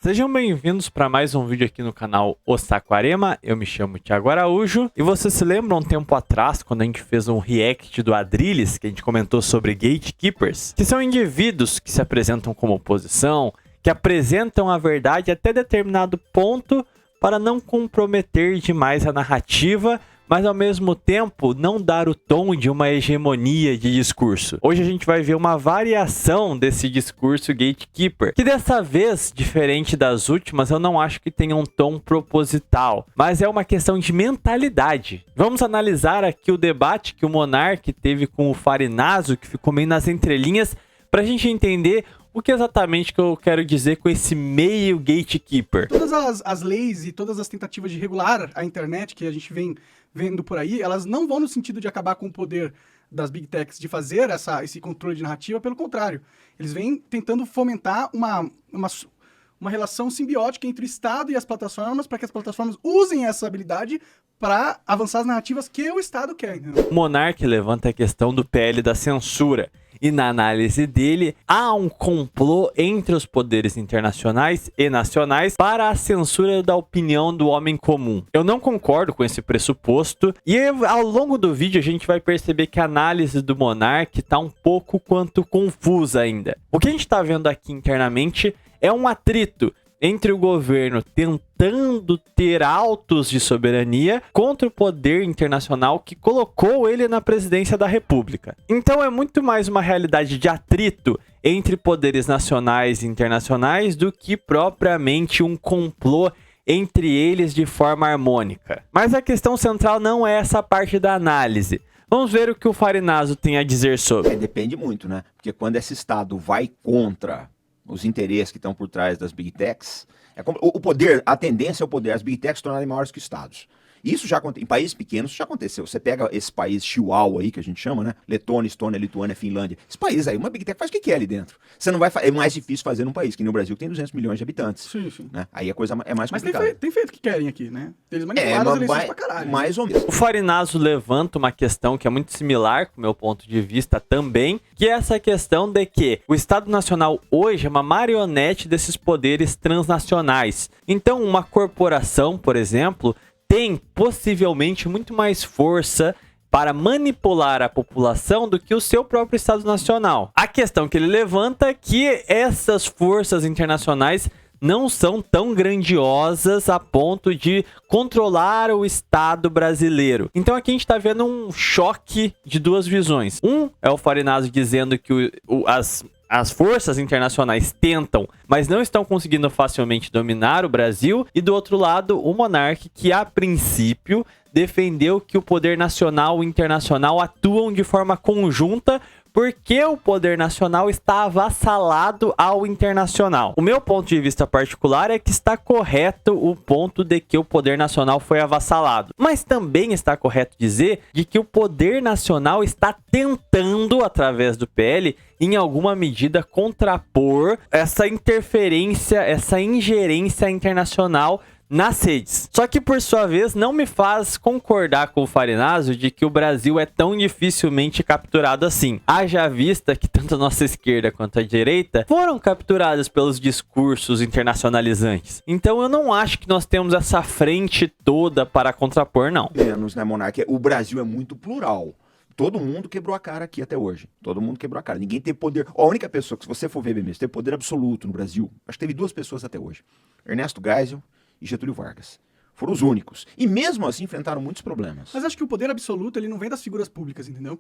Sejam bem-vindos para mais um vídeo aqui no canal O Saquarema. Eu me chamo Thiago Araújo e vocês se lembram um tempo atrás quando a gente fez um react do Adrilles, que a gente comentou sobre gatekeepers, que são indivíduos que se apresentam como oposição, que apresentam a verdade até determinado ponto para não comprometer demais a narrativa, mas ao mesmo tempo não dar o tom de uma hegemonia de discurso. Hoje a gente vai ver uma variação desse discurso gatekeeper, que dessa vez, diferente das últimas, eu não acho que tenha um tom proposital, mas é uma questão de mentalidade. Vamos analisar aqui o debate que o Monark teve com o Farinazo, que ficou meio nas entrelinhas, para a gente entender o que exatamente que eu quero dizer com esse meio gatekeeper. Todas as leis e todas as tentativas de regular a internet que a gente vem vendo por aí, elas não vão no sentido de acabar com o poder das big techs de fazer esse controle de narrativa, pelo contrário. Eles vêm tentando fomentar uma relação simbiótica entre o Estado e as plataformas, para que as plataformas usem essa habilidade para avançar as narrativas que o Estado quer. Entendeu? O Monark levanta a questão do PL da censura. E na análise dele, há um complô entre os poderes internacionais e nacionais para a censura da opinião do homem comum. Eu não concordo com esse pressuposto e ao longo do vídeo a gente vai perceber que a análise do Monark está um pouco quanto confusa ainda. O que a gente está vendo aqui internamente é um atrito entre o governo tentando ter autos de soberania contra o poder internacional que colocou ele na presidência da República. Então é muito mais uma realidade de atrito entre poderes nacionais e internacionais do que propriamente um complô entre eles de forma harmônica. Mas a questão central não é essa parte da análise. Vamos ver o que o Farinazo tem a dizer sobre. Depende muito, né? Porque quando esse Estado vai contra os interesses que estão por trás das big techs, o poder, a tendência é o poder, as big techs se tornarem maiores que os estados. Isso já aconteceu, em países pequenos isso já aconteceu. Você pega esse país Chihuahua aí, que a gente chama, né? Letônia, Estônia, Lituânia, Finlândia. Esse país aí, uma big tech faz o que quer ali dentro. Você não vai é mais difícil fazer num país, que no Brasil tem 200 milhões de habitantes. Sim, sim. Né? Aí a coisa é mais complicada. Mas tem feito o que querem aqui, né? Eles manipularam as eleições pra caralho. Mais ou menos. O Farinazo levanta uma questão que é muito similar com o meu ponto de vista também, que é essa questão de que o Estado Nacional hoje é uma marionete desses poderes transnacionais. Então, uma corporação, por exemplo, tem possivelmente muito mais força para manipular a população do que o seu próprio Estado Nacional. A questão que ele levanta é que essas forças internacionais não são tão grandiosas a ponto de controlar o Estado brasileiro. Então aqui a gente está vendo um choque de duas visões. Um é o Farinazo dizendo que as forças internacionais tentam, mas não estão conseguindo facilmente dominar o Brasil. E do outro lado, o Monark, que a princípio defendeu que o poder nacional e internacional atuam de forma conjunta porque o poder nacional está avassalado ao internacional. O meu ponto de vista particular é que está correto o ponto de que o poder nacional foi avassalado. Mas também está correto dizer de que o poder nacional está tentando, através do PL, em alguma medida contrapor essa interferência, essa ingerência internacional nas redes. Só que, por sua vez, não me faz concordar com o Farinazo de que o Brasil é tão dificilmente capturado assim. Haja vista que tanto a nossa esquerda quanto a direita foram capturados pelos discursos internacionalizantes. Então eu não acho que nós temos essa frente toda para contrapor, não. Menos, né, Monark? O Brasil é muito plural. Todo mundo quebrou a cara aqui até hoje. Todo mundo quebrou a cara. Ninguém teve poder. A única pessoa que, se você for ver mesmo, teve poder absoluto no Brasil, acho que teve duas pessoas até hoje. Ernesto Geisel e Getúlio Vargas. Foram os únicos. E mesmo assim enfrentaram muitos problemas. Mas acho que o poder absoluto ele não vem das figuras públicas, entendeu?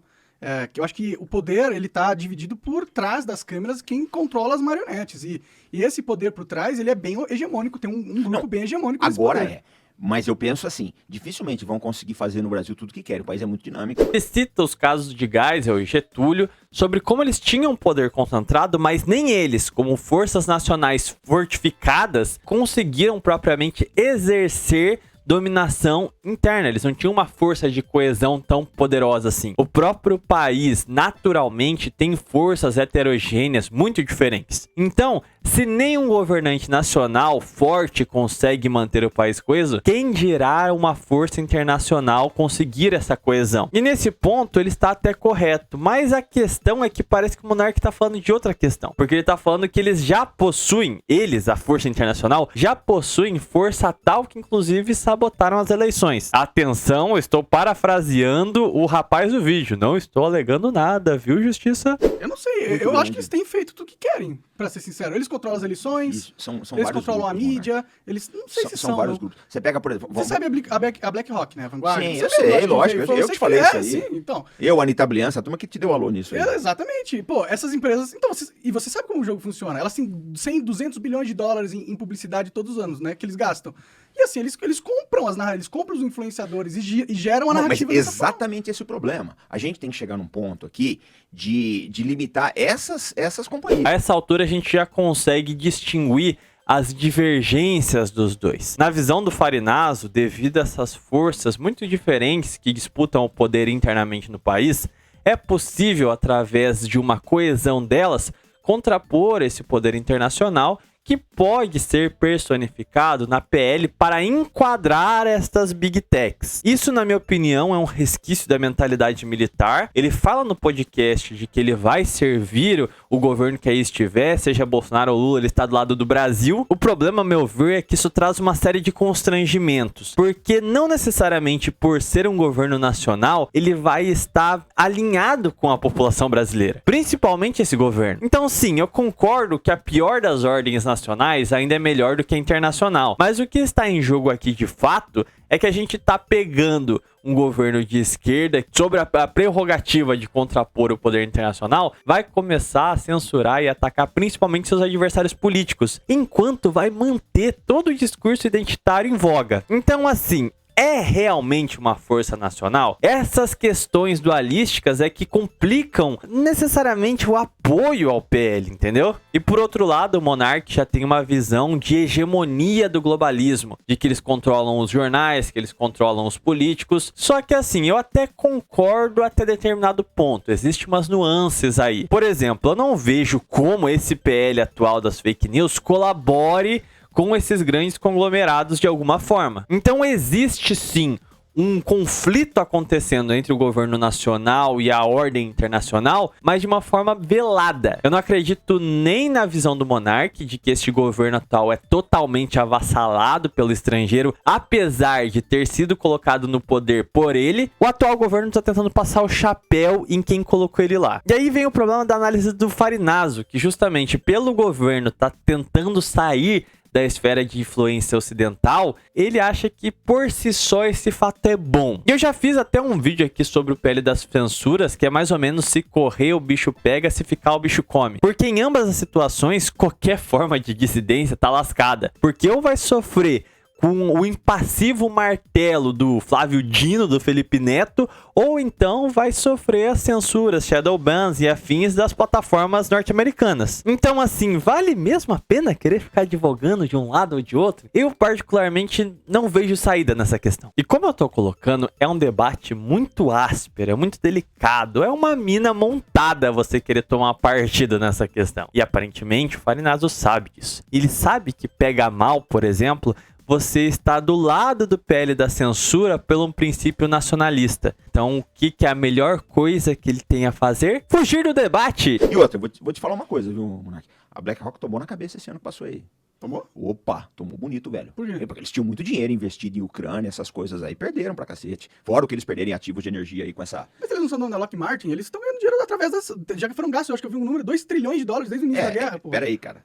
Que eu acho que o poder ele tá dividido por trás das câmeras quem controla as marionetes. E esse poder por trás ele é bem hegemônico. Tem um grupo bem hegemônico nesse agora poder. É. Mas eu penso assim, dificilmente vão conseguir fazer no Brasil tudo o que querem. O país é muito dinâmico. Ele cita os casos de Geisel e Getúlio sobre como eles tinham poder concentrado, mas nem eles, como forças nacionais fortificadas, conseguiram propriamente exercer dominação interna. Eles não tinham uma força de coesão tão poderosa assim. O próprio país, naturalmente, tem forças heterogêneas muito diferentes. Então, Se nem um governante nacional forte consegue manter o país coeso, quem dirá uma força internacional conseguir essa coesão? E nesse ponto ele está até correto, mas a questão é que parece que o Monark está falando de outra questão, porque ele está falando que eles já possuem, a força internacional, já possuem força tal que inclusive sabotaram as eleições. Atenção, eu estou parafraseando o rapaz do vídeo, não estou alegando nada, viu, Justiça? Eu não sei, eu acho que eles têm feito tudo o que querem, pra ser sincero. Eles controlam as eleições, Isso, são eles vários controlam grupos, a mídia, eles não sei se são vários grupos. Você pega, por exemplo... Você sabe a BlackRock, né? A Vanguard? Sim, Você eu sei, lógico, foi eu você te falei isso aí. Sim, então. Eu, Anitta Bliança, a turma que te deu alô nisso aí. Exatamente. Pô, essas empresas... Então, e você sabe como o jogo funciona. Elas têm 100, 200 bilhões de dólares em publicidade todos os anos, né? Que eles gastam. E assim, eles compram as narrativas, eles compram os influenciadores e geram a narrativa. Mas exatamente esse é o problema. A gente tem que chegar num ponto aqui de limitar essas companhias. A essa altura a gente já consegue distinguir as divergências dos dois. Na visão do Farinazo, devido a essas forças muito diferentes que disputam o poder internamente no país, é possível, através de uma coesão delas, contrapor esse poder internacional que pode ser personificado na PL para enquadrar estas Big Techs. Isso, na minha opinião, é um resquício da mentalidade militar. Ele fala no podcast de que ele vai servir o governo que aí estiver, seja Bolsonaro ou Lula, ele está do lado do Brasil. O problema, a meu ver, é que isso traz uma série de constrangimentos, porque não necessariamente por ser um governo nacional, ele vai estar alinhado com a população brasileira, principalmente esse governo. Então, sim, eu concordo que a pior das ordens nacionais ainda é melhor do que a internacional. Mas o que está em jogo aqui de fato é que a gente está pegando um governo de esquerda sobre a prerrogativa de contrapor o poder internacional, vai começar a censurar e atacar principalmente seus adversários políticos, enquanto vai manter todo o discurso identitário em voga. Então, assim, é realmente uma força nacional? Essas questões dualísticas é que complicam necessariamente o apoio ao PL, entendeu? E por outro lado, o Monark já tem uma visão de hegemonia do globalismo, de que eles controlam os jornais, que eles controlam os políticos. Só que assim, eu até concordo até determinado ponto, existem umas nuances aí. Por exemplo, eu não vejo como esse PL atual das fake news colabore com esses grandes conglomerados de alguma forma. Então existe sim um conflito acontecendo entre o governo nacional e a ordem internacional, mas de uma forma velada. Eu não acredito nem na visão do Monark de que este governo atual é totalmente avassalado pelo estrangeiro, apesar de ter sido colocado no poder por ele. O atual governo está tentando passar o chapéu em quem colocou ele lá. E aí vem o problema da análise do Farinazo, que justamente pelo governo tá tentando sair da esfera de influência ocidental, ele acha que por si só esse fato é bom. E eu já fiz até um vídeo aqui sobre o PL das censuras, que é mais ou menos se correr o bicho pega, se ficar o bicho come. Porque em ambas as situações, qualquer forma de dissidência tá lascada. Porque ou vai sofrer com o impassivo martelo do Flávio Dino, do Felipe Neto, ou então vai sofrer as censuras, shadow bans e afins das plataformas norte-americanas. Então assim, vale mesmo a pena querer ficar advogando de um lado ou de outro? Eu particularmente não vejo saída nessa questão. E como eu tô colocando, é um debate muito áspero, é muito delicado, é uma mina montada você querer tomar partido nessa questão. E aparentemente o Farinazo sabe disso. Ele sabe que pega mal, por exemplo, você está do lado do PL da censura pelo um princípio nacionalista. Então, o que é a melhor coisa que ele tem a fazer? Fugir do debate! E outra, vou te falar uma coisa, viu, Monark? A BlackRock tomou na cabeça esse ano que passou aí. Tomou? Opa, tomou bonito, velho. Por quê? Porque eles tinham muito dinheiro investido em Ucrânia, essas coisas aí, perderam pra cacete. Fora o que eles perderem ativos de energia aí com essa... Mas eles não são donos da Lockheed Martin, eles estão ganhando dinheiro através das... Já que foram gastos, eu acho que eu vi um número, 2 trilhões de dólares desde o início da guerra, pô. Pera aí, cara.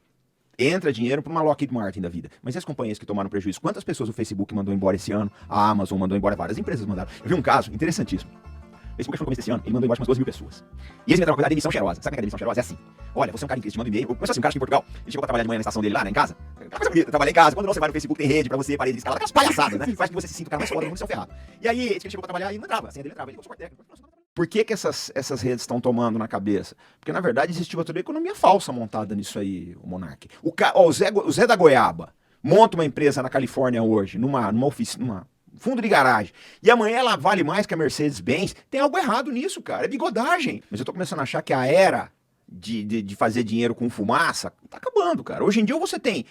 Entra dinheiro para uma Lockheed Martin da vida. Mas e as companhias que tomaram prejuízo? Quantas pessoas o Facebook mandou embora esse ano? A Amazon mandou embora, várias empresas mandaram. Eu vi um caso interessantíssimo. O Facebook, no começo desse ano, ele mandou embora umas 2.000 pessoas. E eles inventaram uma coisa, a demissão cheirosa. Sabe o que é a demissão cheirosa? É assim. Olha, você é um cara que te manda um e-mail. Começou assim, um cara aqui em Portugal. Ele chegou pra trabalhar de manhã na estação dele lá, né, em casa. Aquela coisa bonita, trabalhar em casa. Quando você vai no Facebook, tem rede pra você, parede escalada. Aquelas palhaçadas, né? Faz que você se sinta o cara mais foda do mundo e seu ferrado. E aí, ele chegou pra trabalhar e não entrava. A senha dele entrava. Ele ligou pro técnico. Por que essas redes estão tomando na cabeça? Porque, na verdade, existiu toda uma economia falsa montada nisso aí, o Monark. O Zé da Goiaba monta uma empresa na Califórnia hoje, numa oficina, fundo de garagem, e amanhã ela vale mais que a Mercedes-Benz. Tem algo errado nisso, cara. É bigodagem. Mas eu tô começando a achar que a era de fazer dinheiro com fumaça, tá acabando, cara. Hoje em dia você tem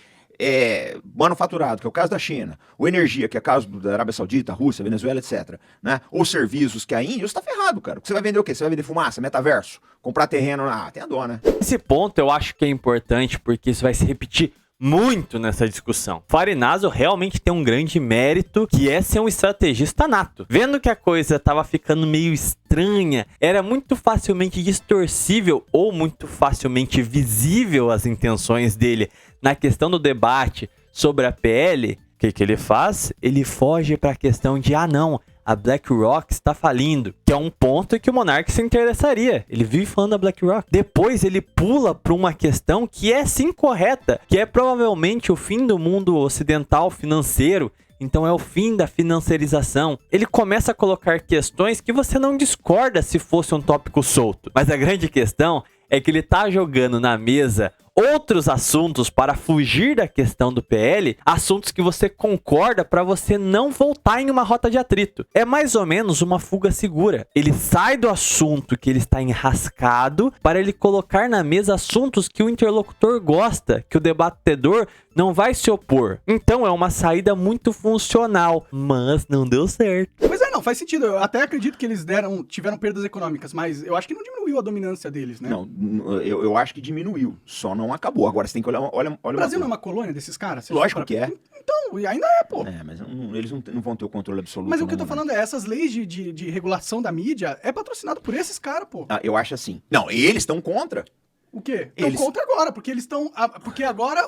manufaturado, que é o caso da China, ou energia, que é o caso da Arábia Saudita, Rússia, Venezuela, etc. Né? Ou serviços, que é a Índia, você tá ferrado, cara. Você vai vender o quê? Você vai vender fumaça, metaverso, comprar terreno, tem a dó, né? Esse ponto eu acho que é importante, porque isso vai se repetir muito nessa discussão. Farinazo realmente tem um grande mérito, que é ser um estrategista nato. Vendo que a coisa tava ficando meio estranha, era muito facilmente distorcível ou muito facilmente visível as intenções dele na questão do debate sobre a PL, o que ele faz? Ele foge para a questão de, não, a BlackRock está falindo, que é um ponto que o Monark se interessaria. Ele vive falando da BlackRock. Depois ele pula para uma questão que é sim correta, que é provavelmente o fim do mundo ocidental financeiro. Então é o fim da financiarização. Ele começa a colocar questões que você não discorda se fosse um tópico solto. Mas a grande questão é que ele tá jogando na mesa outros assuntos para fugir da questão do PL, assuntos que você concorda para você não voltar em uma rota de atrito. É mais ou menos uma fuga segura. Ele sai do assunto que ele está enrascado para ele colocar na mesa assuntos que o interlocutor gosta, que o debatedor não vai se opor. Então é uma saída muito funcional, mas não deu certo. Pois não, faz sentido. Eu até acredito que eles tiveram perdas econômicas, mas eu acho que não diminuiu a dominância deles, né? Não, eu acho que diminuiu, só não acabou. Agora você tem que olhar o Brasil não é uma colônia desses caras? Lógico que é. Então, e ainda é, pô. Mas eles não vão ter o controle absoluto. Mas o que eu tô falando é, essas leis de regulação da mídia é patrocinado por esses caras, pô. Eu acho assim. Não, eles estão contra. O quê? Estão contra agora, porque eles estão... Porque agora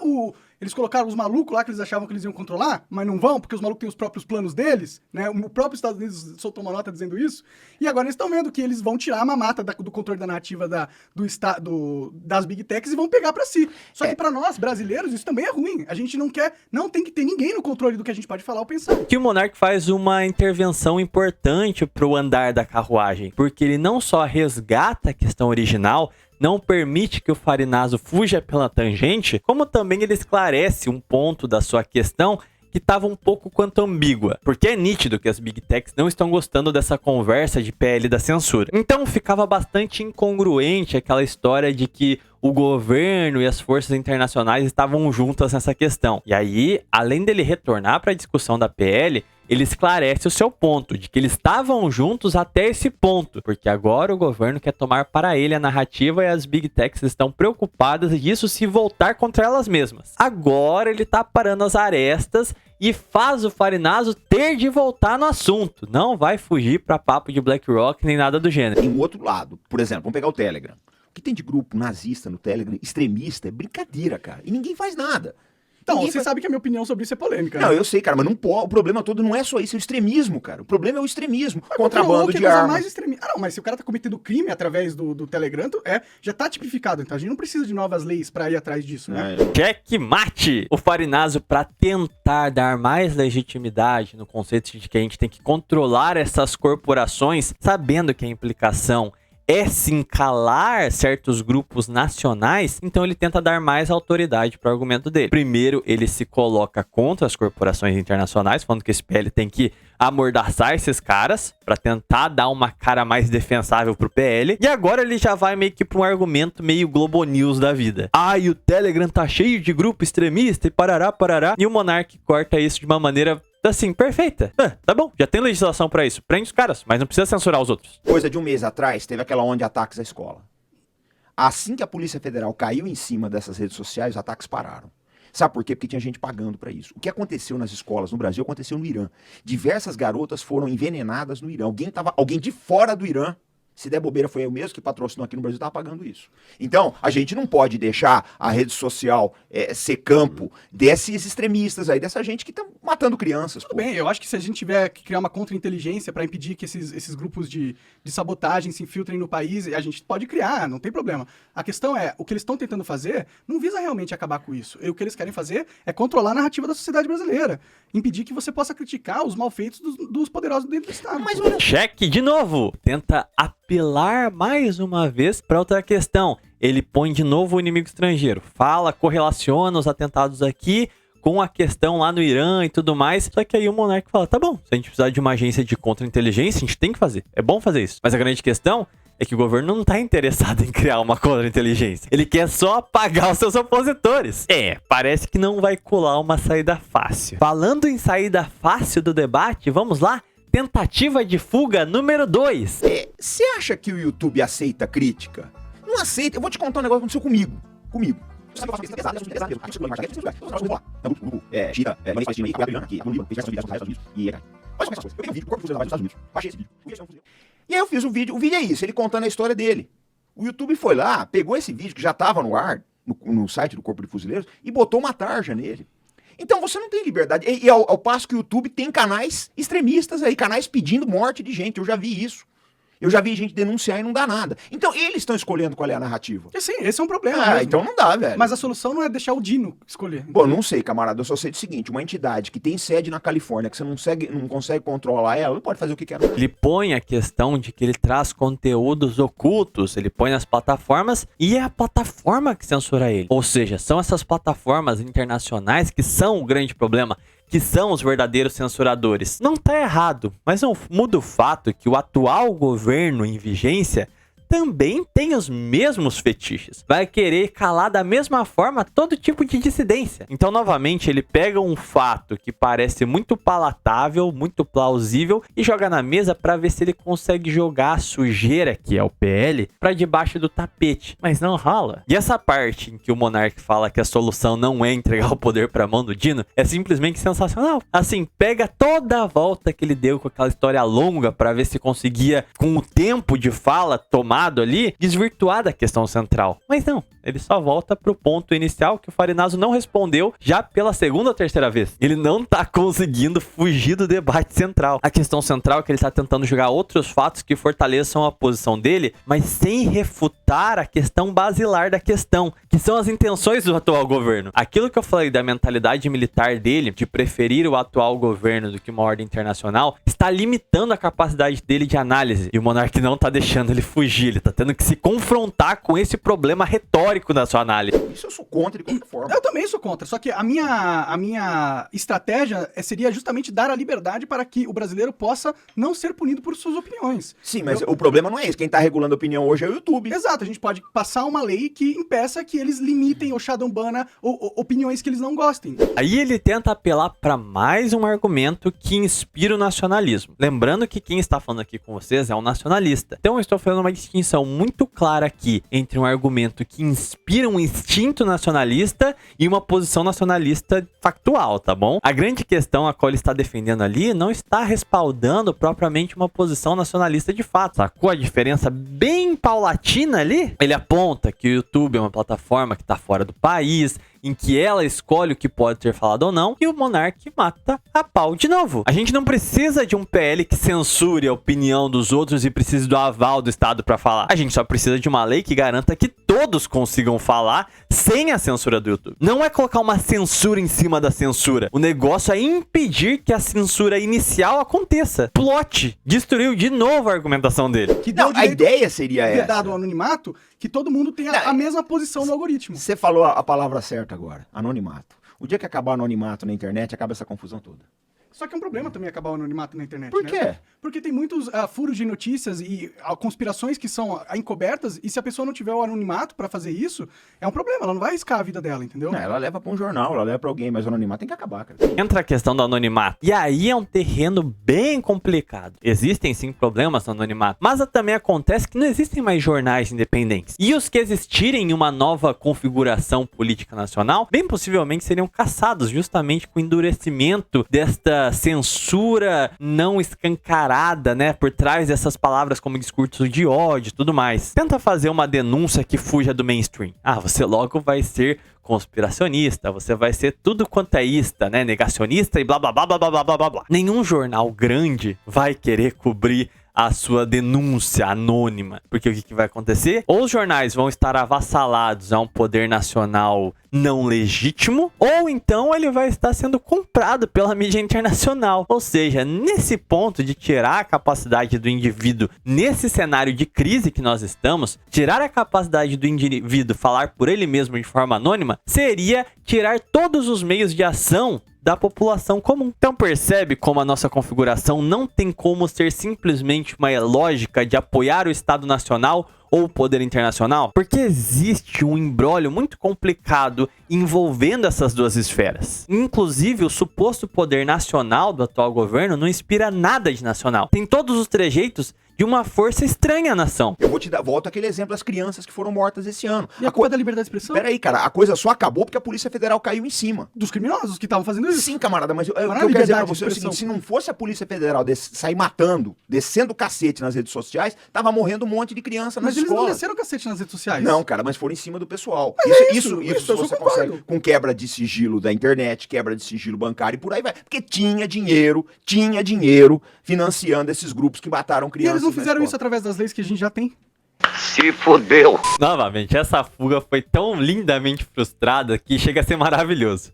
eles colocaram os malucos lá que eles achavam que eles iam controlar, mas não vão, porque os malucos têm os próprios planos deles, né? O próprio Estados Unidos soltou uma nota dizendo isso, e agora eles estão vendo que eles vão tirar a mamata do controle da narrativa das Big Techs e vão pegar pra si. Só que pra nós, brasileiros, isso também é ruim. A gente não tem que ter ninguém no controle do que a gente pode falar ou pensar. Que o Monark faz uma intervenção importante pro andar da carruagem, porque ele não só resgata a questão original, não permite que o Farinazo fuja pela tangente, como também ele esclarece um ponto da sua questão que estava um pouco quanto ambígua, porque é nítido que as Big Techs não estão gostando dessa conversa de PL da censura. Então ficava bastante incongruente aquela história de que o governo e as forças internacionais estavam juntas nessa questão. E aí, além dele retornar para a discussão da PL, ele esclarece o seu ponto, de que eles estavam juntos até esse ponto, porque agora o governo quer tomar para ele a narrativa e as Big Techs estão preocupadas disso se voltar contra elas mesmas. Agora ele tá parando as arestas e faz o Farinazo ter de voltar no assunto. Não vai fugir para papo de BlackRock nem nada do gênero. Tem um outro lado, por exemplo, vamos pegar o Telegram. O que tem de grupo nazista no Telegram, extremista, é brincadeira, cara. E ninguém faz nada. Então, você sabe que a minha opinião sobre isso é polêmica, né? Não, eu sei, cara, mas não pode, o problema todo não é só isso, é o extremismo, cara. O problema é o extremismo, contrabando de armas. Não, mas se o cara tá cometendo crime através do Telegram, já tá tipificado. Então a gente não precisa de novas leis pra ir atrás disso, né? Checkmate! O Farinazo, pra tentar dar mais legitimidade no conceito de que a gente tem que controlar essas corporações, sabendo que a implicação é sim calar certos grupos nacionais, então ele tenta dar mais autoridade para o argumento dele. Primeiro, ele se coloca contra as corporações internacionais, falando que esse PL tem que amordaçar esses caras para tentar dar uma cara mais defensável pro PL. E agora ele já vai meio que para um argumento meio Globo News da vida. E o Telegram tá cheio de grupo extremista e parará. E o Monark corta isso de uma maneira assim, perfeita. Tá bom, já tem legislação pra isso. Prende os caras, mas não precisa censurar os outros. Coisa de um mês atrás, teve aquela onda de ataques à escola. Assim que a Polícia Federal caiu em cima dessas redes sociais, os ataques pararam. Sabe por quê? Porque tinha gente pagando pra isso. O que aconteceu nas escolas no Brasil aconteceu no Irã. Diversas garotas foram envenenadas no Irã. Alguém de fora do Irã, se der bobeira, foi eu mesmo que patrocinou aqui no Brasil, estava pagando isso. Então, a gente não pode deixar a rede social ser campo desses extremistas aí, dessa gente que tá matando crianças. Tudo bem, eu acho que se a gente tiver que criar uma contra-inteligência para impedir que esses grupos de sabotagem se infiltrem no país, a gente pode criar, não tem problema. A questão é, o que eles estão tentando fazer não visa realmente acabar com isso. E o que eles querem fazer é controlar a narrativa da sociedade brasileira. Impedir que você possa criticar os malfeitos dos poderosos dentro do Estado. Mas olha... Cheque de novo! Tenta apelar mais uma vez para outra questão. Ele põe de novo o inimigo estrangeiro. Correlaciona os atentados aqui com a questão lá no Irã e tudo mais. Só que aí o Monark fala, tá bom, se a gente precisar de uma agência de contra-inteligência, a gente tem que fazer. É bom fazer isso. Mas a grande questão é que o governo não tá interessado em criar uma contra-inteligência. Ele quer só apagar os seus opositores. Parece que não vai colar uma saída fácil. Falando em saída fácil do debate, vamos lá? Tentativa de fuga número 2. Você acha que o YouTube aceita crítica? Não aceita. Eu vou te contar um negócio que aconteceu comigo. Você sabe que eu faço pesquisa pesada, Chita, Palestina, aqui, e olha só essas coisas. Eu peguei um vídeo do Corpo de Forças Armadas dos Estados Unidos, baixei esse vídeo. E aí eu fiz um vídeo é isso, ele contando a história dele. O YouTube foi lá, pegou esse vídeo que já estava no ar, no site do Corpo de Fuzileiros, e botou uma tarja nele. Então você não tem liberdade. E ao passo que o YouTube tem canais extremistas aí, canais pedindo morte de gente, eu já vi isso. Eu já vi gente denunciar e não dá nada. Então, eles estão escolhendo qual é a narrativa. Sim, esse é um problema mesmo. Então não dá, velho. Mas a solução não é deixar o Dino escolher. Pô, não sei, camarada. Eu só sei do seguinte, uma entidade que tem sede na Califórnia, que você não consegue controlar ela, não pode fazer o que quer. Ele põe a questão de que ele traz conteúdos ocultos, ele põe nas plataformas e é a plataforma que censura ele. Ou seja, são essas plataformas internacionais que são o grande problema, que são os verdadeiros censuradores. Não tá errado, mas não muda o fato que o atual governo em vigência também tem os mesmos fetiches. Vai querer calar da mesma forma todo tipo de dissidência. Então, novamente, ele pega um fato que parece muito palatável, muito plausível e joga na mesa para ver se ele consegue jogar a sujeira, que é o PL, para debaixo do tapete. Mas não rola. E essa parte em que o Monark fala que a solução não é entregar o poder para a mão do Dino é simplesmente sensacional. Assim, pega toda a volta que ele deu com aquela história longa para ver se conseguia, com o tempo de fala tomado ali, desvirtuar da questão central. Mas não, ele só volta pro ponto inicial que o Farinazzo não respondeu já pela segunda ou terceira vez. Ele não tá conseguindo fugir do debate central. A questão central é que ele tá tentando jogar outros fatos que fortaleçam a posição dele, mas sem refutar a questão basilar da questão, que são as intenções do atual governo. Aquilo que eu falei da mentalidade militar dele, de preferir o atual governo do que uma ordem internacional, está limitando a capacidade dele de análise. E o Monark não tá deixando ele fugir. Ele tá tendo que se confrontar com esse problema retórico da sua análise. Isso eu sou contra de qualquer forma. Eu também sou contra, só que a minha estratégia seria justamente dar a liberdade para que o brasileiro possa não ser punido por suas opiniões. Sim, mas o problema não é esse. Quem tá regulando a opinião hoje é o YouTube. Exato, a gente pode passar uma lei que impeça que eles limitem ou shadowbana opiniões que eles não gostem. Aí ele tenta apelar para mais um argumento que inspira o nacionalismo. Lembrando que quem está falando aqui com vocês é um nacionalista. Então eu estou fazendo uma distinção muito clara aqui entre um argumento que inspira um instinto nacionalista e uma posição nacionalista factual, tá bom? A grande questão a qual ele está defendendo ali não está respaldando propriamente uma posição nacionalista de fato. Sacou a diferença bem paulatina ali? Ele aponta que o YouTube é uma plataforma que está fora do país, em que ela escolhe o que pode ser falado ou não, e o Monark mata a pau de novo. A gente não precisa de um PL que censure a opinião dos outros e precise do aval do Estado para falar. A gente só precisa de uma lei que garanta que todos consigam falar sem a censura do YouTube. Não é colocar uma censura em cima da censura. O negócio é impedir que a censura inicial aconteça. Plot destruiu de novo a argumentação dele. Que não, a ideia seria essa. Dado o anonimato, que todo mundo tenha a mesma posição no algoritmo. Você falou a palavra certa agora, anonimato. O dia que acabar o anonimato na internet, acaba essa confusão toda. Só que é um problema também acabar o anonimato na internet. Por quê? Né? Porque tem muitos furos de notícias e conspirações que são encobertas, e se a pessoa não tiver o anonimato pra fazer isso, é um problema, ela não vai arriscar a vida dela, entendeu? Não, ela leva pra um jornal, ela leva pra alguém, mas o anonimato tem que acabar, cara. Entra a questão do anonimato. E aí é um terreno bem complicado. Existem sim problemas no anonimato, mas também acontece que não existem mais jornais independentes. E os que existirem em uma nova configuração política nacional, bem possivelmente seriam caçados justamente com o endurecimento desta censura não escancarada, né, por trás dessas palavras como discurso de ódio e tudo mais. Tenta fazer uma denúncia que fuja do mainstream. Você logo vai ser conspiracionista, você vai ser tudo quanto é ista, né, negacionista e blá blá blá blá blá blá blá blá. Nenhum jornal grande vai querer cobrir a sua denúncia anônima. Porque o que vai acontecer? Ou os jornais vão estar avassalados a um poder nacional não legítimo, ou então ele vai estar sendo comprado pela mídia internacional. Ou seja, nesse ponto de tirar a capacidade do indivíduo, nesse cenário de crise que nós estamos, tirar a capacidade do indivíduo falar por ele mesmo de forma anônima, seria tirar todos os meios de ação da população comum. Então percebe como a nossa configuração não tem como ser simplesmente uma lógica de apoiar o Estado Nacional ou o poder internacional? Porque existe um imbróglio muito complicado envolvendo essas duas esferas. Inclusive, o suposto poder nacional do atual governo não inspira nada de nacional. Tem todos os trejeitos de uma força estranha à nação. Eu vou te dar, volta aquele exemplo das crianças que foram mortas esse ano. E a culpa é da liberdade de expressão? Peraí, cara, a coisa só acabou porque a Polícia Federal caiu em cima. Dos criminosos que estavam fazendo isso? Sim, camarada, mas o que eu Mas quero dizer pra liberdade de você é o expressão. seguinte, se não fosse a Polícia Federal sair matando, descendo o cacete nas redes sociais, tava morrendo um monte de criança nas Mas eles não escolas. desceram o cacete nas redes sociais. Não, cara, mas foram em cima do pessoal. isso eu você só consegue concordo. com quebra de sigilo da internet, quebra de sigilo bancário e por aí vai. Porque tinha dinheiro financiando esses grupos que mataram E crianças. eles não na fizeram escola. isso através das leis que a gente já tem. Se fudeu. Novamente, essa fuga foi tão lindamente frustrada que chega a ser maravilhoso.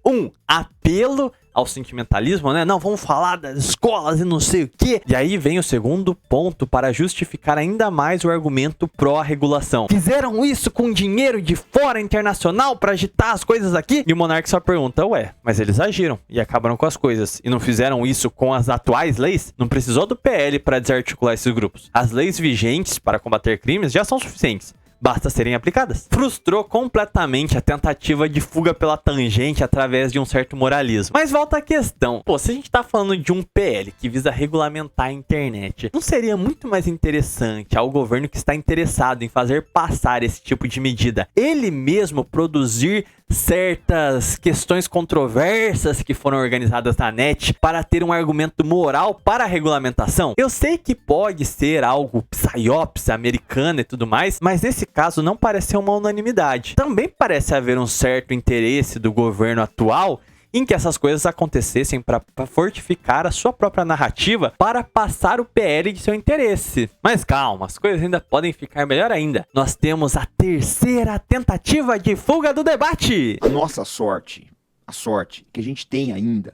Apelo ao sentimentalismo, né? Não, vamos falar das escolas e não sei o quê. E aí vem o segundo ponto para justificar ainda mais o argumento pró-regulação. Fizeram isso com dinheiro de fora internacional para agitar as coisas aqui? E o monarca só pergunta, ué, mas eles agiram e acabaram com as coisas. E não fizeram isso com as atuais leis? Não precisou do PL para desarticular esses grupos. As leis vigentes para combater crimes já são suficientes. Basta serem aplicadas. Frustrou completamente a tentativa de fuga pela tangente através de um certo moralismo. Mas volta à questão. Pô, se a gente tá falando de um PL que visa regulamentar a internet, não seria muito mais interessante ao governo que está interessado em fazer passar esse tipo de medida, ele mesmo produzir certas questões controversas que foram organizadas na net para ter um argumento moral para a regulamentação? Eu sei que pode ser algo psyops, americana e tudo mais, mas nesse caso não parece ser uma unanimidade. Também parece haver um certo interesse do governo atual em que essas coisas acontecessem para fortificar a sua própria narrativa para passar o PL de seu interesse. Mas calma, as coisas ainda podem ficar melhor ainda. Nós temos a terceira tentativa de fuga do debate. A nossa sorte, a sorte que a gente tem ainda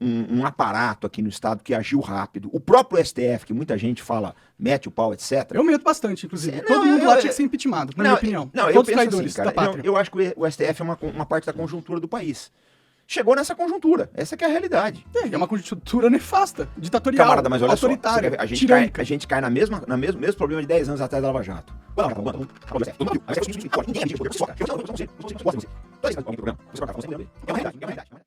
um aparato aqui no estado que agiu rápido. O próprio STF, que muita gente fala, mete o pau, etc. Eu meto bastante, inclusive. Não, Todo mundo lá tinha que ser impeachmentado, na minha opinião. Não, eu Todos penso traidores assim, cara, da pátria. eu acho que o STF é uma parte da conjuntura do país. Chegou nessa conjuntura. Essa que é a realidade. É uma conjuntura nefasta, ditatorial, Camarada, mas olha autoritária, só, tirânica. a gente cai no mesmo problema de 10 anos atrás da Lava Jato.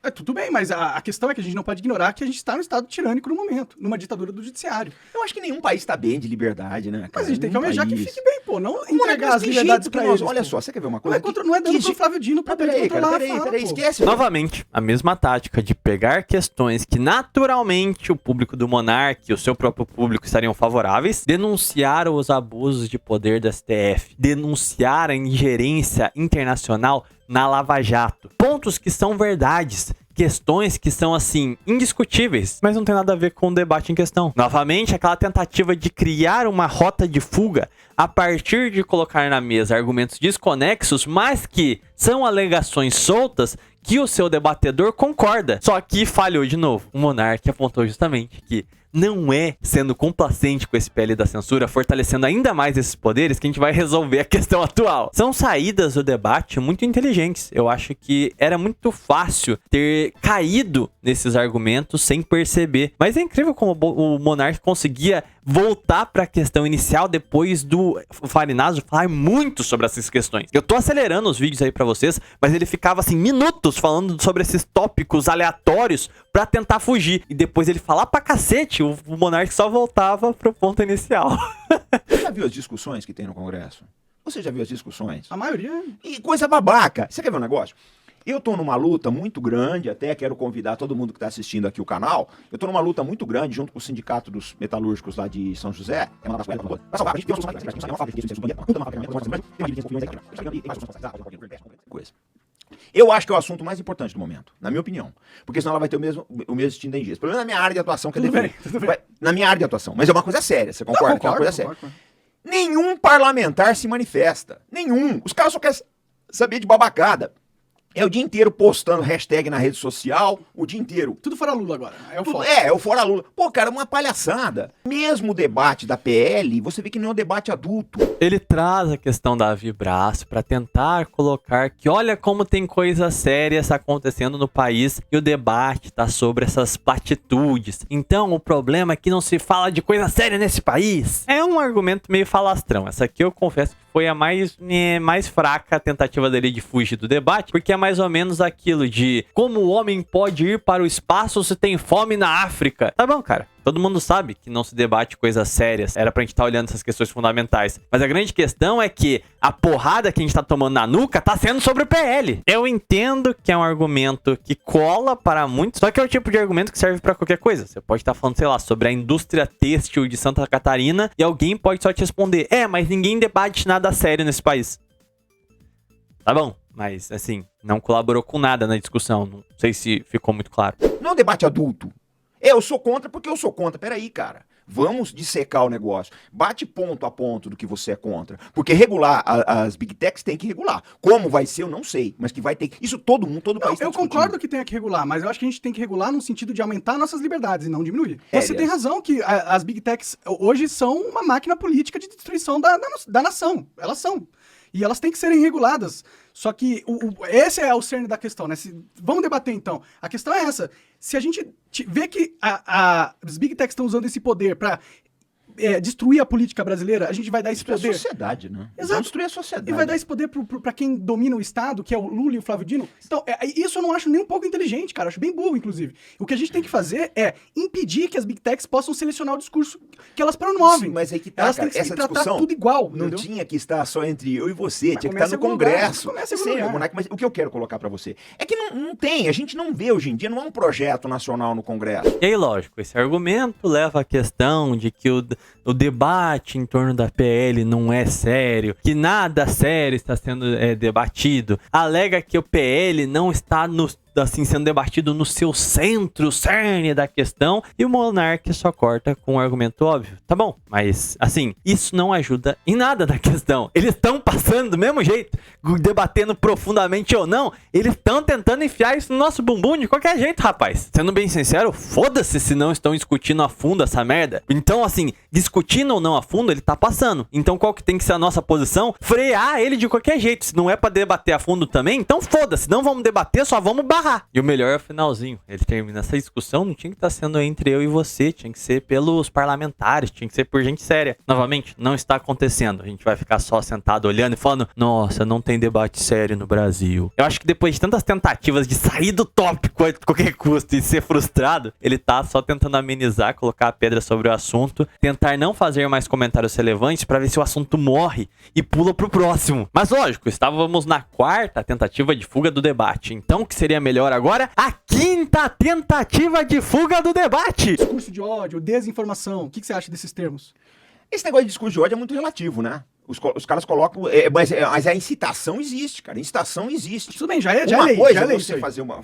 É, tudo bem, mas a questão é que a gente não pode ignorar que a gente está num estado tirânico no momento, numa ditadura do judiciário. Eu acho que nenhum país está bem de liberdade, né, cara? Mas a gente tem que Nenhum almejar que país. fique bem, pô. Não Moleque, entregar mas as que liberdades jeito pra que nós- eles. Olha pô. só, você quer ver uma Não coisa? é dando pro Flávio Dino pra poder controlar a fala, Peraí, pô. esquece. Novamente, a mesma tática de pegar questões que naturalmente o público do monarca e o seu próprio público estariam favoráveis, denunciar os abusos de poder do STF, denunciar a ingerência internacional na Lava Jato. Pontos que são verdades. Questões que são, assim, indiscutíveis, mas não tem nada a ver com o debate em questão. Novamente, aquela tentativa de criar uma rota de fuga a partir de colocar na mesa argumentos desconexos, mas que são alegações soltas que o seu debatedor concorda. Só que falhou de novo. O monarca apontou justamente que não é sendo complacente com esse PL da censura, fortalecendo ainda mais esses poderes, que a gente vai resolver a questão atual. São saídas do debate muito inteligentes. Eu acho que era muito fácil ter caído nesses argumentos sem perceber. Mas é incrível como o monarca conseguia voltar para a questão inicial depois do Farinazzo falar muito sobre essas questões. Eu tô acelerando os vídeos aí para vocês, mas ele ficava assim minutos falando sobre esses tópicos aleatórios para tentar fugir. E depois ele falar pra cacete, o monarca só voltava pro ponto inicial. Você já viu as discussões que tem no Congresso? Você já viu as discussões? A maioria... E coisa babaca. Você quer ver um negócio? Eu tô numa luta muito grande, até quero convidar todo mundo que tá assistindo aqui o canal. Eu tô numa luta muito grande junto com o Sindicato dos Metalúrgicos lá de São José. Eu acho que é o assunto mais importante do momento, na minha opinião. Porque senão ela vai ter o mesmo destino da Engenhas. Pelo menos na minha área de atuação, que é Tudo defender. bem, tudo bem. Na minha área de atuação. Mas é uma coisa séria, você concorda? Que é uma coisa séria. Concordo. Nenhum parlamentar se manifesta. Nenhum. Os caras só querem saber de babacada. É o dia inteiro postando hashtag na rede social, o dia inteiro. Tudo fora Lula agora. É o Tudo- foco. É o fora Lula. Pô, cara, uma palhaçada. Mesmo o debate da PL, você vê que não é um debate adulto. Ele traz a questão da Vibraço para tentar colocar que olha como tem coisas sérias acontecendo no país e o debate tá sobre essas platitudes. Então o problema é que não se fala de coisa séria nesse país. É um argumento meio falastrão. Essa aqui eu confesso que foi a mais fraca tentativa dele de fugir do debate, porque é mais ou menos aquilo de como o homem pode ir para o espaço se tem fome na África. Tá bom, cara. Todo mundo sabe que não se debate coisas sérias. Era pra gente estar olhando essas questões fundamentais. Mas a grande questão é que a porrada que a gente tá tomando na nuca tá sendo sobre o PL. Eu entendo que é um argumento que cola para muitos, só que é o tipo de argumento que serve pra qualquer coisa. Você pode estar falando, sei lá, sobre a indústria têxtil de Santa Catarina e alguém pode só te responder: mas ninguém debate nada sério nesse país. Tá bom, mas assim, não colaborou com nada na discussão. Não sei se ficou muito claro. Não é um debate adulto. Eu sou contra porque eu sou contra. Peraí, cara. Vamos dissecar o negócio. Bate ponto a ponto do que você é contra. Porque regular as Big Techs tem que regular. Como vai ser, eu não sei. Mas que vai ter. Isso todo mundo, todo país tá Eu discutindo. concordo que tenha que regular, mas eu acho que a gente tem que regular no sentido de aumentar nossas liberdades e não diminuir. Você tem razão que as Big Techs hoje são uma máquina política de destruição da nação. Elas são. E elas têm que serem reguladas. Só que esse é o cerne da questão, né? Vamos debater então. A questão é essa. Se a gente vê que as Big Techs estão usando esse poder para destruir a política brasileira, a gente vai dar esse Destruir poder. a sociedade, né? Exato. Vamos destruir a sociedade. E vai dar esse poder pra quem domina o Estado, que é o Lula e o Flávio Dino. Então, isso eu não acho nem um pouco inteligente, cara. Eu acho bem burro, inclusive. O que a gente tem que fazer é impedir que as Big Techs possam selecionar o discurso que elas promovem. Sim, mas aí que tá, Elas cara, têm que essa tratar discussão tudo igual, não entendeu? tinha que estar só entre eu e você, Mas tinha que estar começa no em algum lugar, Congresso. começa em algum Sim, lugar. Monark, mas o que eu quero colocar pra você é que não tem, a gente não vê hoje em dia, não é um projeto nacional no Congresso. E aí, lógico, esse argumento leva à questão de que o debate em torno da PL não é sério, que nada sério está sendo debatido, alega que o PL não está sendo debatido no seu centro, cerne da questão, e o Monark só corta com um argumento óbvio. Tá bom, mas assim, isso não ajuda em nada na questão. Eles estão passando do mesmo jeito, debatendo profundamente ou não, eles estão tentando enfiar isso no nosso bumbum de qualquer jeito, rapaz. Sendo bem sincero, foda-se se não estão discutindo a fundo essa merda. Então, assim, discutindo ou não a fundo, ele tá passando. Então, qual que tem que ser a nossa posição? Frear ele de qualquer jeito. Se não é pra debater a fundo também, então foda-se, não vamos debater, só vamos barrar. E o melhor é o finalzinho. Ele termina essa discussão, não tinha que estar sendo entre eu e você, tinha que ser pelos parlamentares, tinha que ser por gente séria. Novamente, não está acontecendo. A gente vai ficar só sentado olhando e falando: nossa, não tem debate sério no Brasil. Eu acho que depois de tantas tentativas de sair do tópico a qualquer custo e ser frustrado, ele tá só tentando amenizar, colocar a pedra sobre o assunto, tentar não fazer mais comentários relevantes pra ver se o assunto morre e pula pro próximo. Mas lógico, estávamos na quarta tentativa de fuga do debate. Então, o que seria melhor agora? A quinta tentativa de fuga do debate. Discurso de ódio, desinformação. O que você acha desses termos? Esse negócio de discurso de ódio é muito relativo, né? Os caras colocam. Mas a incitação existe, cara. A incitação existe. Tudo bem, já é Uma lei. coisa Já é é lei você fazer uma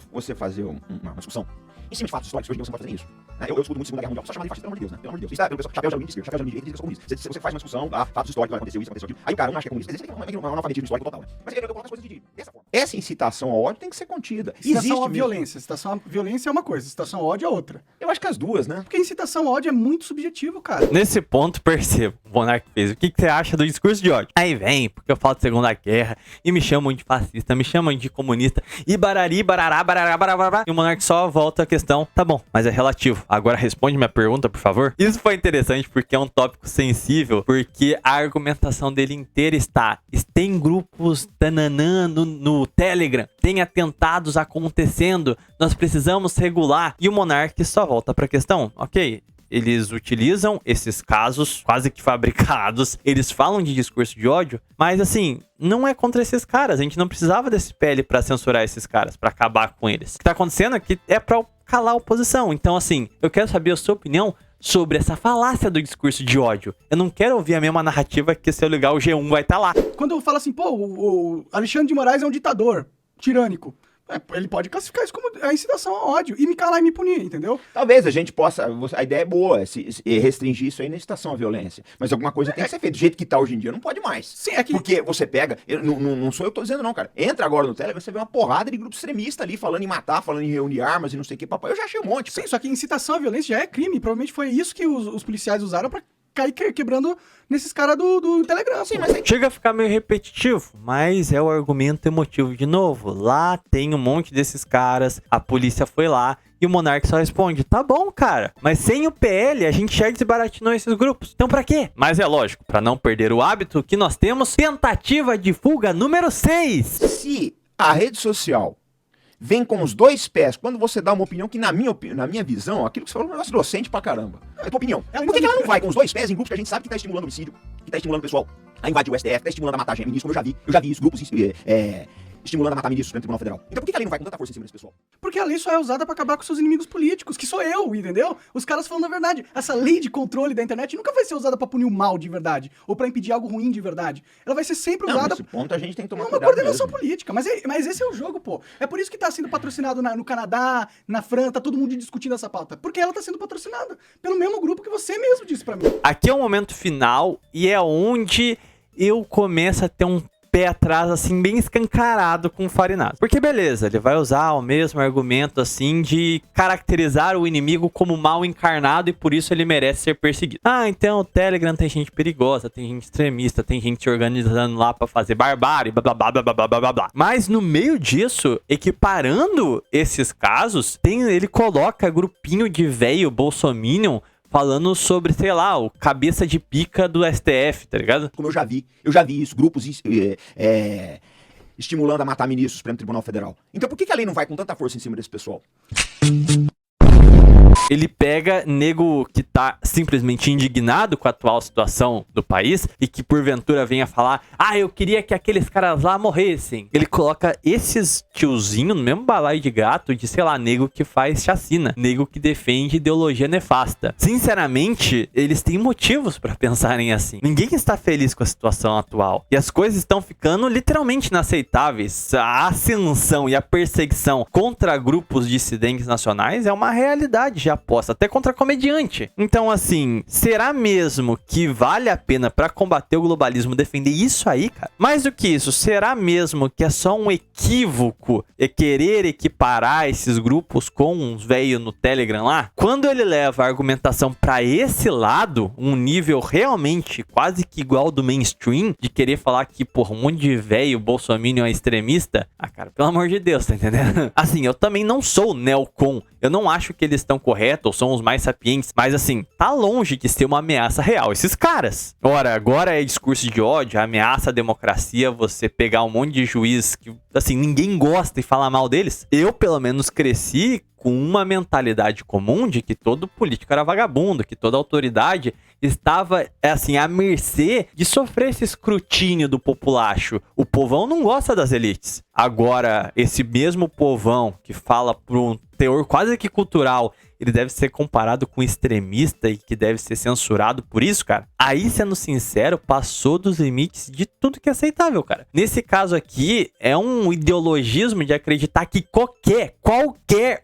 discussão em cima de fatos históricos, hoje em dia você não pode fazer isso. Eu estudo muito Segunda Guerra Mundial, só chamar de fascista, pelo amor de Deus, né? Pelo amor de Deus. Isso é, o pessoal, chapéu de alumínio de esquerda, chapéu de alumínio de direita, críticas comunistas. Você faz uma discussão, fatos históricos, aconteceu isso, aconteceu aquilo. Aí o cara, um acha que é comunista, mas esse é um analfabetismo histórico total, né? Mas eu coloco as coisas dessa forma. Essa incitação ao ódio tem que ser contida. Incitação à violência. Incitação à violência é uma coisa, incitação ao ódio é outra. Eu acho que as duas, né? Porque incitação ao ódio é muito subjetivo, cara. Nesse ponto, percebo, o Monark fez. O que você acha do discurso de ódio? Aí vem, porque eu falo de Segunda Guerra, e me chamam de fascista, me chamam de comunista, e barari, barará, barará, barará, e o Monark só volta a questão: tá bom, mas é relativo. Agora responde minha pergunta, por favor. Isso foi interessante porque é um tópico sensível, porque a argumentação dele inteira está: tem grupos tananã no Telegram, tem atentados acontecendo, nós precisamos regular. E o Monark só volta pra questão: ok, eles utilizam esses casos quase que fabricados, eles falam de discurso de ódio, mas assim, não é contra esses caras. A gente não precisava desse PL pra censurar esses caras, pra acabar com eles. O que tá acontecendo aqui é pra calar a oposição. Então assim, eu quero saber a sua opinião sobre essa falácia do discurso de ódio. Eu não quero ouvir a mesma narrativa que se eu ligar o G1 vai estar lá. Quando eu falo assim, pô, o Alexandre de Moraes é um ditador tirânico. Ele pode classificar isso como a incitação ao ódio e me calar e me punir, entendeu? Talvez a gente possa... A ideia é boa, restringir isso aí na incitação à violência. Mas alguma coisa tem que ser feita. Do jeito que tá hoje em dia, não pode mais. Sim, é que... Porque você pega... Não sou eu que tô dizendo não, cara. Entra agora no Telegram, você vê uma porrada de grupo extremista ali, falando em matar, falando em reunir armas e não sei o que, papai. Eu já achei um monte. Sim, só que incitação à violência já é crime. Provavelmente foi isso que os policiais usaram pra cair quebrando nesses caras do Telegram. Sim, mas chega a ficar meio repetitivo, mas é o argumento emotivo de novo. Lá tem um monte desses caras, a polícia foi lá e o Monark só responde, tá bom, cara, mas sem o PL a gente já desbaratinou esses grupos. Então pra quê? Mas é lógico, pra não perder o hábito que nós temos, tentativa de fuga número 6. se a rede social vem com os dois pés, quando você dá uma opinião que, na minha visão, aquilo que você falou é um negócio docente pra caramba. É a tua opinião. Por que ela não vai com os dois pés em grupos que a gente sabe que tá estimulando homicídio, que tá estimulando o pessoal a invadir o STF, tá estimulando a matar ministros, como eu já vi isso, grupos estimulando a matar ministros dentro do Tribunal Federal. Então por que a lei não vai com tanta força em cima desse pessoal? Porque a lei só é usada pra acabar com seus inimigos políticos, que sou eu, entendeu? Os caras falando a verdade. Essa lei de controle da internet nunca vai ser usada pra punir o mal de verdade, ou pra impedir algo ruim de verdade. Ela vai ser sempre usada... Nesse ponto a gente tem que tomar uma cuidado coordenação mesmo. política. Mas esse é o jogo, pô. É por isso que tá sendo patrocinado no Canadá, na França, tá todo mundo discutindo essa pauta. Porque ela tá sendo patrocinada pelo mesmo grupo que você mesmo disse pra mim. Aqui é o momento final e é onde eu começo a ter um pé atrás, assim, bem escancarado com o Farinazzo. Porque beleza, ele vai usar o mesmo argumento, assim, de caracterizar o inimigo como mal encarnado e por isso ele merece ser perseguido. Ah, então o Telegram tem gente perigosa, tem gente extremista, tem gente se organizando lá pra fazer barbárie, blá blá blá blá blá blá blá blá. Mas no meio disso, equiparando esses casos, ele coloca grupinho de velho bolsominion falando sobre, sei lá, o cabeça de pica do STF, tá ligado? Como eu já vi isso, grupos estimulando a matar ministros no Tribunal Federal. Então por que a lei não vai com tanta força em cima desse pessoal? Ele pega nego que tá simplesmente indignado com a atual situação do país e que porventura venha falar, eu queria que aqueles caras lá morressem. Ele coloca esses tiozinhos no mesmo balaio de gato de, sei lá, nego que faz chacina, nego que defende ideologia nefasta. Sinceramente, eles têm motivos pra pensarem assim. Ninguém está feliz com a situação atual. E as coisas estão ficando literalmente inaceitáveis. A ascensão e a perseguição contra grupos dissidentes nacionais é uma realidade já aposta, até contra comediante. Então, assim, será mesmo que vale a pena pra combater o globalismo defender isso aí, cara? Mais do que isso, será mesmo que é só um equívoco querer equiparar esses grupos com uns velhos no Telegram lá? Quando ele leva a argumentação pra esse lado, um nível realmente quase que igual do mainstream, de querer falar que, porra, um monte de velho bolsominion é extremista, cara, pelo amor de Deus, tá entendendo? Assim, eu também não sou neocon, eu não acho que eles estão corretos ou são os mais sapientes, mas assim, tá longe de ser uma ameaça real esses caras. Ora, agora é discurso de ódio, ameaça à democracia, você pegar um monte de juiz que, assim, ninguém gosta e falar mal deles. Eu, pelo menos, cresci com uma mentalidade comum de que todo político era vagabundo, que toda autoridade estava, assim, à mercê de sofrer esse escrutínio do populacho. O povão não gosta das elites. Agora, esse mesmo povão que fala por um teor quase que cultural, ele deve ser comparado com extremista e que deve ser censurado por isso, cara. Aí, sendo sincero, passou dos limites de tudo que é aceitável, cara. Nesse caso aqui, é um ideologismo de acreditar que qualquer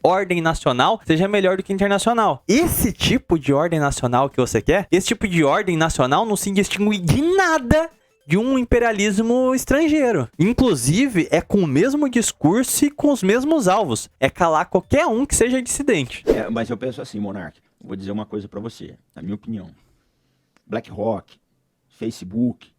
ordem nacional seja melhor do que internacional. Esse tipo de ordem nacional que você quer, esse tipo de ordem nacional não se distingue de nada de um imperialismo estrangeiro. Inclusive, é com o mesmo discurso e com os mesmos alvos. É calar qualquer um que seja dissidente. Mas eu penso assim, Monark, vou dizer uma coisa pra você, na minha opinião. BlackRock, Facebook,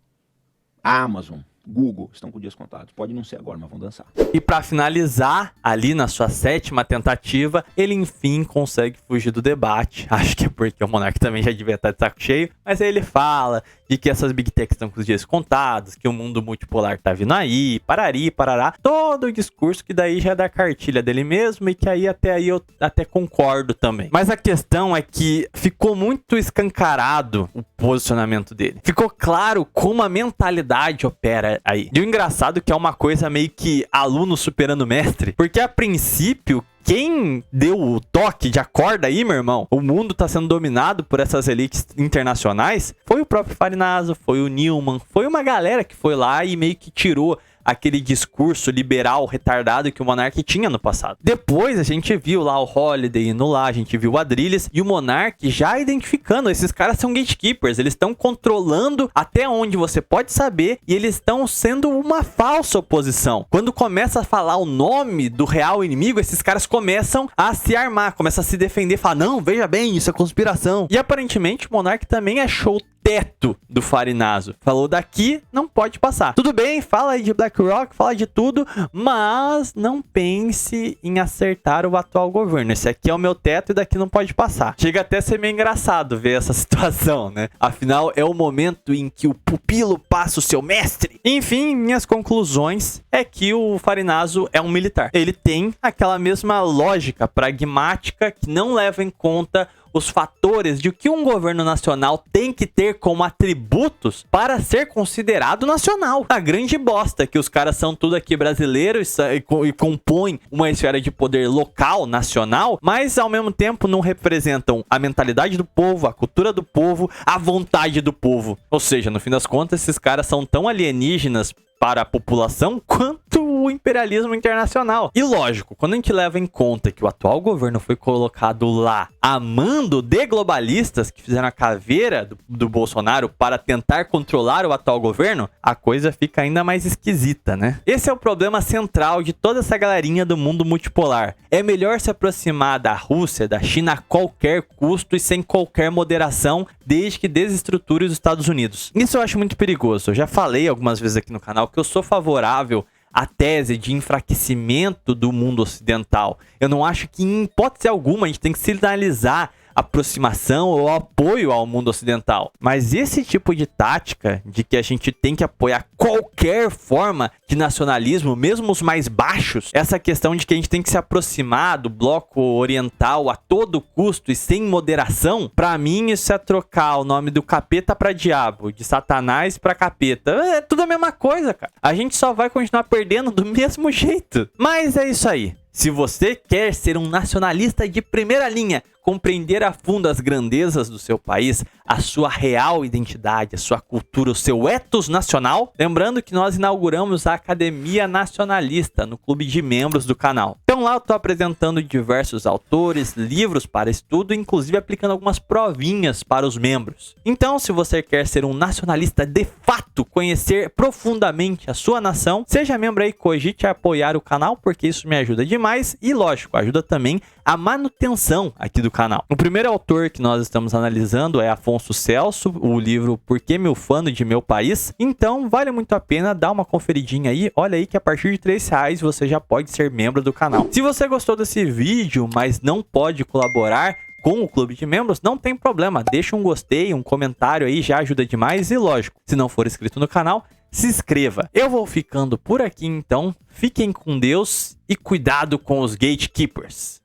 Amazon, Google estão com dias contados. Pode não ser agora, mas vão dançar. E pra finalizar, ali na sua 7ª tentativa, ele enfim consegue fugir do debate. Acho que é porque o Monark também já devia estar de saco cheio. Mas aí ele fala de que essas Big Techs estão com os dias contados, que o mundo multipolar tá vindo aí, parará. Todo o discurso que daí já é da cartilha dele mesmo e que aí eu até concordo também. Mas a questão é que ficou muito escancarado o posicionamento dele. Ficou claro como a mentalidade opera aí. E o engraçado é que é uma coisa meio que aluno superando mestre, porque a princípio quem deu o toque de acorda aí, meu irmão, o mundo tá sendo dominado por essas elites internacionais, foi o próprio Farinazzo, foi o Newman, foi uma galera que foi lá e meio que tirou aquele discurso liberal retardado que o Monark tinha no passado. Depois a gente viu lá o Holiday indo lá, a gente viu o Adrilles e o Monark já identificando, esses caras são gatekeepers, eles estão controlando até onde você pode saber e eles estão sendo uma falsa oposição. Quando começa a falar o nome do real inimigo, esses caras começam a se armar, começam a se defender, falar, não, veja bem, isso é conspiração. E aparentemente o Monark também achou teto do Farinazo. Falou, daqui não pode passar. Tudo bem, fala aí de BlackRock, fala de tudo, mas não pense em acertar o atual governo. Esse aqui é o meu teto e daqui não pode passar. Chega até a ser meio engraçado ver essa situação, né? Afinal, é o momento em que o pupilo passa o seu mestre. Enfim, minhas conclusões é que o Farinazo é um militar. Ele tem aquela mesma lógica pragmática que não leva em conta os fatores de que um governo nacional tem que ter como atributos para ser considerado nacional. A grande bosta que os caras são tudo aqui brasileiros e compõem uma esfera de poder local, nacional, mas ao mesmo tempo não representam a mentalidade do povo, a cultura do povo, a vontade do povo. Ou seja, no fim das contas, esses caras são tão alienígenas para a população quanto o imperialismo internacional. E lógico, quando a gente leva em conta que o atual governo foi colocado lá a mando de globalistas que fizeram a caveira do Bolsonaro para tentar controlar o atual governo, a coisa fica ainda mais esquisita, né? Esse é o problema central de toda essa galerinha do mundo multipolar. É melhor se aproximar da Rússia, da China a qualquer custo e sem qualquer moderação, desde que desestruture os Estados Unidos. Isso eu acho muito perigoso. Eu já falei algumas vezes aqui no canal que eu sou favorável à tese de enfraquecimento do mundo ocidental. Eu não acho que, em hipótese alguma, a gente tem que sinalizar aproximação ou apoio ao mundo ocidental. Mas esse tipo de tática de que a gente tem que apoiar qualquer forma de nacionalismo, mesmo os mais baixos, essa questão de que a gente tem que se aproximar do bloco oriental a todo custo e sem moderação, pra mim isso é trocar o nome do capeta pra diabo, de Satanás pra capeta. É tudo a mesma coisa, cara. A gente só vai continuar perdendo do mesmo jeito. Mas é isso aí. Se você quer ser um nacionalista de primeira linha, compreender a fundo as grandezas do seu país, a sua real identidade, a sua cultura, o seu ethos nacional, lembrando que nós inauguramos a Academia Nacionalista no clube de membros do canal. Então lá eu estou apresentando diversos autores, livros para estudo, inclusive aplicando algumas provinhas para os membros. Então, se você quer ser um nacionalista de fato, conhecer profundamente a sua nação, seja membro aí, cogite apoiar o canal, porque isso me ajuda demais e, lógico, ajuda também a manutenção aqui do canal. O primeiro autor que nós estamos analisando é Afonso Celso, o livro Por que me ufano de meu país? Então vale muito a pena dar uma conferidinha aí. Olha aí que a partir de R$3 você já pode ser membro do canal. Se você gostou desse vídeo, mas não pode colaborar com o clube de membros, não tem problema, deixa um gostei, um comentário aí, já ajuda demais. E lógico, se não for inscrito no canal, se inscreva. Eu vou ficando por aqui então, fiquem com Deus e cuidado com os gatekeepers.